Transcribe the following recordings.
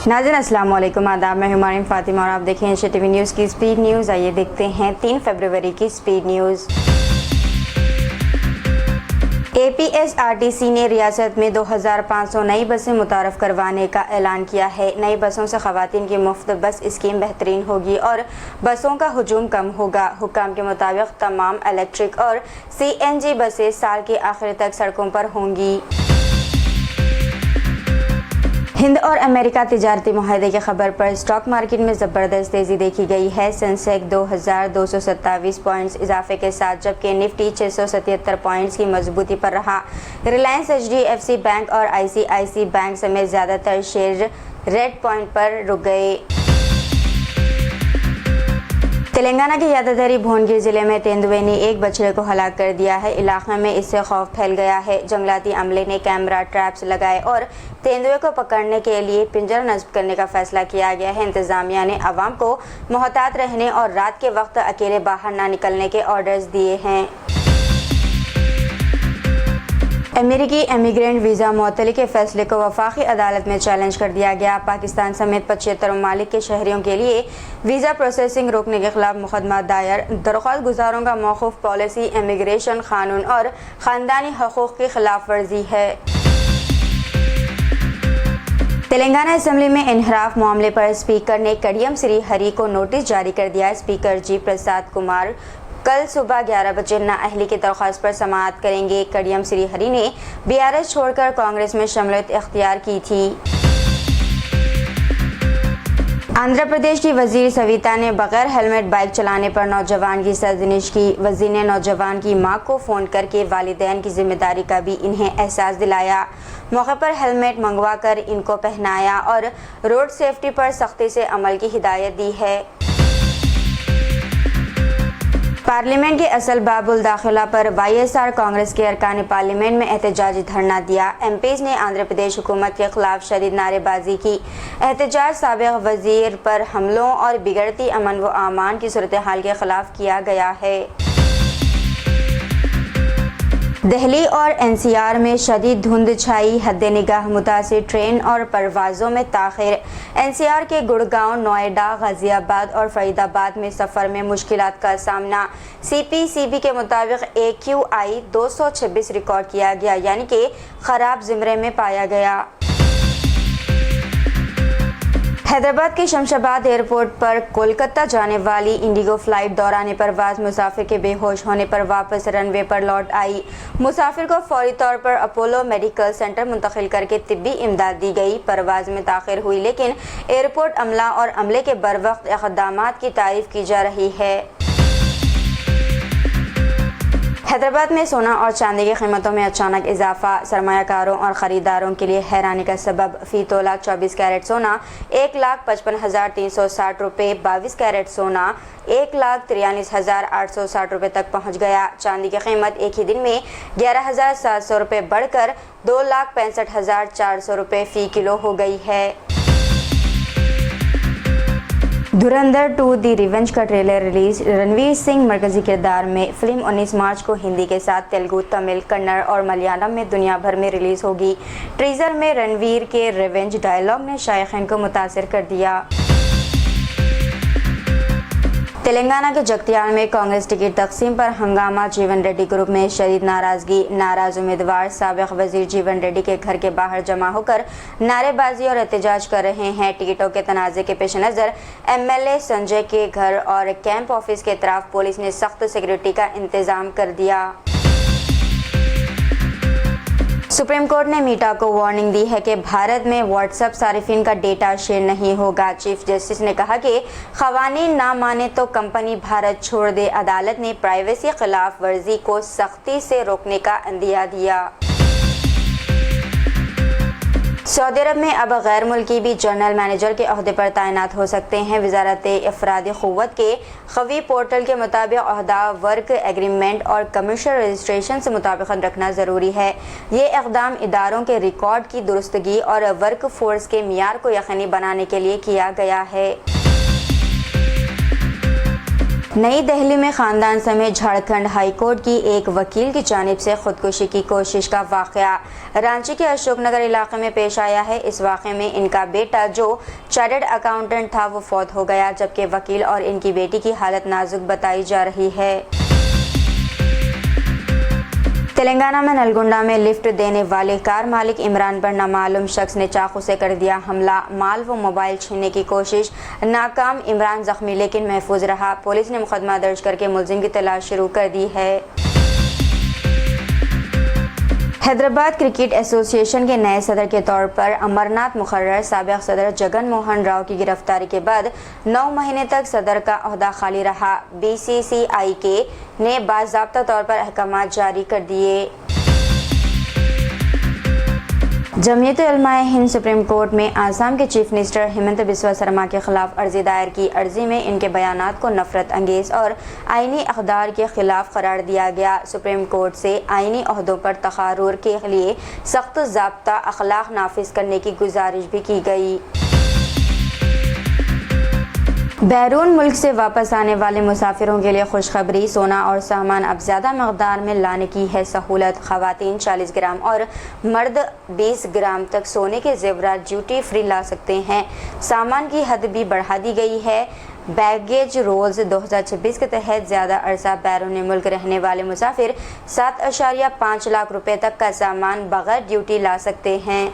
नाज़रीन अस्सलाम वालेकुम, आदाब। मैं हुमायूं फातिमा और आप देखें एशिया टीवी न्यूज़ की स्पीड न्यूज़। आइए देखते हैं 3 फरवरी की स्पीड न्यूज़। APSRTC ने रियासत में 2500 नई बसें मुतारफ़ करवाने का ऐलान किया है। नई बसों से ख़वातीन की मुफ्त बस स्कीम बेहतरीन होगी और बसों का हुजूम कम होगा। हुक्काम के मुताबिक तमाम इलेक्ट्रिक और CNG बसें साल के आखिर तक सड़कों पर होंगी। हिंद और अमेरिका तिजारती मुआहदे की खबर पर स्टॉक मार्केट में ज़बरदस्त तेज़ी देखी गई है। सेंसेक्स 2227 पॉइंट्स इजाफे के साथ, जबकि निफ्टी 677 पॉइंट्स की मजबूती पर रहा। रिलायंस, HDFC बैंक और ICICI बैंक समेत ज़्यादातर शेयर रेड पॉइंट पर रुक गए। तेलंगाना के यादाधारी भुवनगिर जिले में तेंदुए ने एक बछड़े को हलाक कर दिया है। इलाके में इससे खौफ फैल गया है। जंगलाती अमले ने कैमरा ट्रैप्स लगाए और तेंदुए को पकड़ने के लिए पिंजरा नस्ब करने का फैसला किया गया है। इंतजामिया ने अवाम को मोहतात रहने और रात के वक्त अकेले बाहर ना निकलने के ऑर्डर्स दिए हैं। अमेरिकी इमिग्रेंट वीज़ा मुअत्तली के फैसले को वफाकी अदालत में चैलेंज कर दिया गया। पाकिस्तान समेत 75 ममालिक के शहरियों के लिए वीज़ा प्रोसेसिंग रोकने के खिलाफ मुकदमा दायर। दरख्वास्त गुजारों का मौकूफ पॉलिसी इमिग्रेशन कानून और ख़ानदानी हकूक़ की खिलाफ वर्जी है। तेलंगाना असम्बली में इनहराफ मामले पर स्पीकर ने कडियम श्रीहरि को नोटिस जारी कर दिया। स्पीकर जी प्रसाद कुमार कल सुबह 11 बजे नाअहली की दरख्वास्त पर समाअत करेंगे। कडियम श्रीहरि ने BRS छोड़कर कांग्रेस में शमूलियत इख्तियार की थी। आंध्र प्रदेश की वजीर सविता ने बगैर हेलमेट बाइक चलाने पर नौजवान की सरजनिश की। वजीर ने नौजवान की मां को फ़ोन करके वालिदैन की जिम्मेदारी का भी इन्हें एहसास दिलाया। मौके पर हेलमेट मंगवा कर इनको पहनाया और रोड सेफ्टी पर सख्ती से अमल की हिदायत दी है। पार्लियामेंट के असल बाबुल दाखिला पर YSR कांग्रेस के अरकान पार्लियामेंट में एहतजाजी धरना दिया। MPs ने आंध्र प्रदेश हुकूमत के खिलाफ शदीद नारेबाजी की। एहतजाज साबिक वजीर पर हमलों और बिगड़ती अमन व आमान की सूरत हाल के खिलाफ किया गया है। दिल्ली और NCR में शदीद धुंध छाई, हद निगाह मुतासिर ट्रेन और परवाज़ों में ताख़िर। NCR के गुड़गांव, नोएडा, गाज़ियाबाद और फरीदाबाद में सफ़र में मुश्किलात का सामना। CPCB के मुताबिक AQI 226 रिकॉर्ड किया गया, यानी कि ख़राब ज़िमरे में पाया गया। हैदराबाद के शमशाबाद एयरपोर्ट पर कोलकाता जाने वाली इंडिगो फ्लाइट दौरान परवाज़ मुसाफिर के बेहोश होने पर वापस रनवे पर लौट आई। मुसाफिर को फौरी तौर पर अपोलो मेडिकल सेंटर मुंतकिल करके तिब्बी इमदाद दी गई। परवाज़ में ताख़िर हुई, लेकिन एयरपोर्ट अमला और अमले के बरवक्त इक़दामात की तारीफ़ की जा रही है। हैदराबाद में सोना और चांदी की कीमतों में अचानक इजाफा सरमायाकारों और ख़रीदारों के लिए हैरानी का सबब। फ़ी तोला 24 कैरेट सोना 1,55,360 रुपये, 22 कैरेट सोना 1,43,860 रुपये तक पहुँच गया। चांदी की कीमत एक ही दिन में 11,700 रुपये बढ़कर 2,65,400 रुपये फ़ी किलो हो गई है। धुरंधर 2 दी रिवेंज का ट्रेलर रिलीज। रणवीर सिंह मरकजी किरदार में। फिल्म 19 मार्च को हिंदी के साथ तेलुगु, तमिल, कन्नड़ और मलयालम में दुनिया भर में रिलीज होगी। टीजर में रणवीर के रिवेंज डायलॉग ने शायकीन को मुतासिर कर दिया। तेलंगाना के जगत्याल में कांग्रेस टिकट तकसीम पर हंगामा। जीवन रेड्डी ग्रुप में शदीद नाराजगी। नाराज उम्मीदवार साबिक वजीर जीवन रेड्डी के घर के बाहर जमा होकर नारेबाजी और एहतजाज कर रहे हैं। टिकटों के तनाज़े के पेश नज़र MLA संजय के घर और कैंप ऑफिस के तरफ पुलिस ने सख्त सिक्योरिटी का इंतजाम कर दिया। सुप्रीम कोर्ट ने मीटा को वार्निंग दी है कि भारत में व्हाट्सएप सारिफिन का डेटा शेयर नहीं होगा। चीफ जस्टिस ने कहा कि क़वानीन ना माने तो कंपनी भारत छोड़ दे। अदालत ने प्राइवेसी खिलाफ वर्जी को सख्ती से रोकने का इंदिया दिया। सऊदी अरब में अब गैर मुल्की भी जनरल मैनेजर के अहदे पर तैनात हो सकते हैं। वजारत अफरादी क़ुव्वत के ख़वी पोर्टल के मुताबिक अहदा वर्क एग्रीमेंट और कमर्शियल रजिस्ट्रेशन से मुताबिकत रखना ज़रूरी है। ये इक़दाम इदारों के रिकॉर्ड की दुरुस्तगी और वर्क फोर्स के मियार को यकीनी बनाने के लिए किया गया है। नई दिल्ली में खानदान समेत झारखंड हाई कोर्ट की एक वकील की जानिब से खुदकुशी की कोशिश का वाकया रांची के अशोकनगर इलाके में पेश आया है। इस वाक़े में इनका बेटा जो चार्टर्ड अकाउंटेंट था वो फौत हो गया, जबकि वकील और इनकी बेटी की हालत नाजुक बताई जा रही है। तेलंगाना में नलगुंडा में लिफ्ट देने वाले कार मालिक इमरान पर नामालूम शख्स ने चाकू से कर दिया हमला। माल व मोबाइल छीनने की कोशिश नाकाम, इमरान जख्मी लेकिन महफूज रहा। पुलिस ने मुकदमा दर्ज करके मुलजिम की तलाश शुरू कर दी है। हैदराबाद क्रिकेट एसोसिएशन के नए सदर के तौर पर अमरनाथ मुखर्रर साबिक सदर जगन मोहन राव की गिरफ्तारी के बाद 9 महीने तक सदर का ओहदा खाली रहा। BCCI ने बाज़ाब्ता तौर पर अहकामात जारी कर दिए। जमीयत उलमाए हिंद सुप्रीम कोर्ट में आसाम के चीफ मिनिस्टर हेमंत बिस्वा शर्मा के खिलाफ अर्जी दायर की। अर्जी में इनके बयानात को नफरत अंगेज और आईनी अक़दार के खिलाफ करार दिया गया। सुप्रीम कोर्ट से आईनी ओहदों पर तक़ारुर के लिए सख्त ज़ाब्ता अखलाक नाफिज करने की गुजारिश भी की गई। बैरून मुल्क से वापस आने वाले मुसाफिरों के लिए खुशखबरी, सोना और सामान अब ज़्यादा मकदार में लाने की है सहूलत। ख़वातीन 40 ग्राम और मर्द 20 ग्राम तक सोने के ज़ेवरात ड्यूटी फ्री ला सकते हैं। सामान की हद भी बढ़ा दी गई है। बैगेज रूल्स 2026 के तहत ज़्यादा अरसा बैरून मुल्क रहने वाले मुसाफिर 7.5 लाख रुपए तक का सामान बगैर ड्यूटी ला सकते हैं।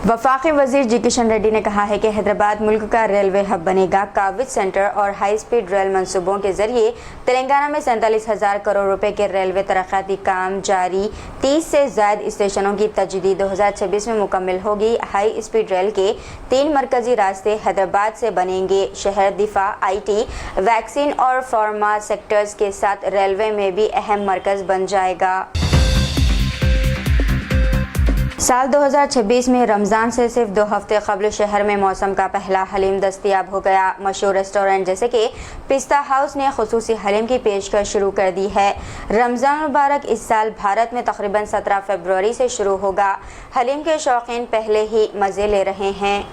वफाकी वजीर जी किशन रेड्डी ने कहा है कि हैदराबाद मुल्क का रेलवे हब बनेगा। काविज सेंटर और हाई स्पीड रेल मंसूबों के जरिए तेलंगाना में 47,000 करोड़ रुपए के रेलवे तरक्याती काम जारी। 30 से ज़ायद स्टेशनों की तजदीद 2026 में मुकम्मल होगी। हाई स्पीड रेल के 3 मरकजी रास्ते हैदराबाद से बनेंगे। शहर, दिफा, IT, वैक्सीन और फार्मा सेक्टर्स के साथ रेलवे में भी अहम मरकज बन जाएगा। साल 2026 में रमज़ान से सिर्फ 2 हफ्ते कबल शहर में मौसम का पहला हलीम दस्तयाब हो गया। मशहूर रेस्टोरेंट जैसे कि पिस्ता हाउस ने खुसूसी हलीम की पेशकश शुरू कर दी है। रमज़ान मुबारक इस साल भारत में तकरीबन 17 फरवरी से शुरू होगा। हलीम के शौकीन पहले ही मज़े ले रहे हैं।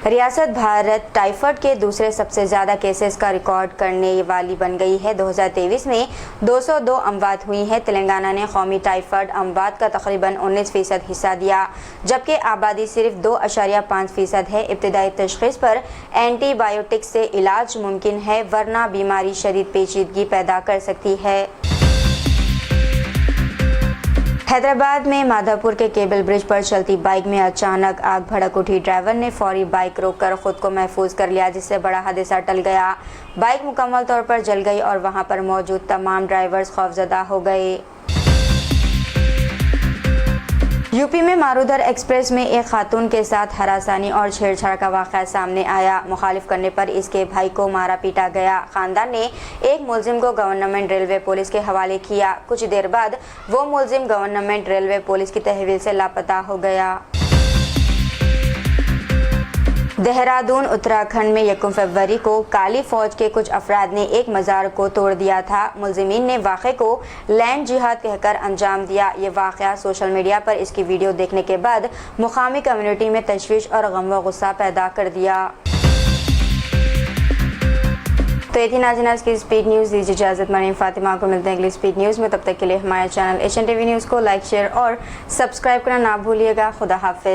रियासत भारत टाइफाइड के दूसरे सबसे ज़्यादा केसेस का रिकॉर्ड करने वाली बन गई है। 2023 में 202 अमवात हुई हैं। तेलंगाना ने कौमी टाइफाइड अमवात का तकरीबन 19% हिस्सा दिया, जबकि आबादी सिर्फ 2.5% है। इब्तिदाई तशख़ीस पर एंटीबायोटिक से इलाज मुमकिन है, वरना बीमारी शदीद पेचीदगी पैदा कर सकती है। हैदराबाद में माधापुर के केबल ब्रिज पर चलती बाइक में अचानक आग भड़क उठी। ड्राइवर ने फौरी बाइक रोककर खुद को महफूज कर लिया, जिससे बड़ा हादसा टल गया। बाइक मुकम्मल तौर पर जल गई और वहां पर मौजूद तमाम ड्राइवर्स खौफजदा हो गए। यूपी में मारूदर एक्सप्रेस में एक खातून के साथ हरासानी और छेड़छाड़ का वाक़या सामने आया। मुखालिफ करने पर इसके भाई को मारा पीटा गया। खानदान ने एक मुलजिम को गवर्नमेंट रेलवे पुलिस के हवाले किया। कुछ देर बाद वो मुलजिम गवर्नमेंट रेलवे पुलिस की तहवील से लापता हो गया। देहरादून उत्तराखंड में 1 फरवरी को काली फौज के कुछ अफराद ने एक मज़ार को तोड़ दिया था। मुलजिमीन ने वाक़े को लैंड जिहाद कहकर अंजाम दिया। ये वाक़या सोशल मीडिया पर इसकी वीडियो देखने के बाद मुकामी कम्युनिटी में तशवीश और गम व गुस्सा पैदा कर दिया। तो ये थी नाज़रीन आज की स्पीड न्यूज़। दीजिए इजाज़त, मरीम फातिमा को मिलते हैं अगली स्पीड न्यूज़ में। तब तक के लिए हमारे चैनल एशियन TV न्यूज़ को लाइक, शेयर और सब्सक्राइब करना ना भूलिएगा। खुदा हाफिज़।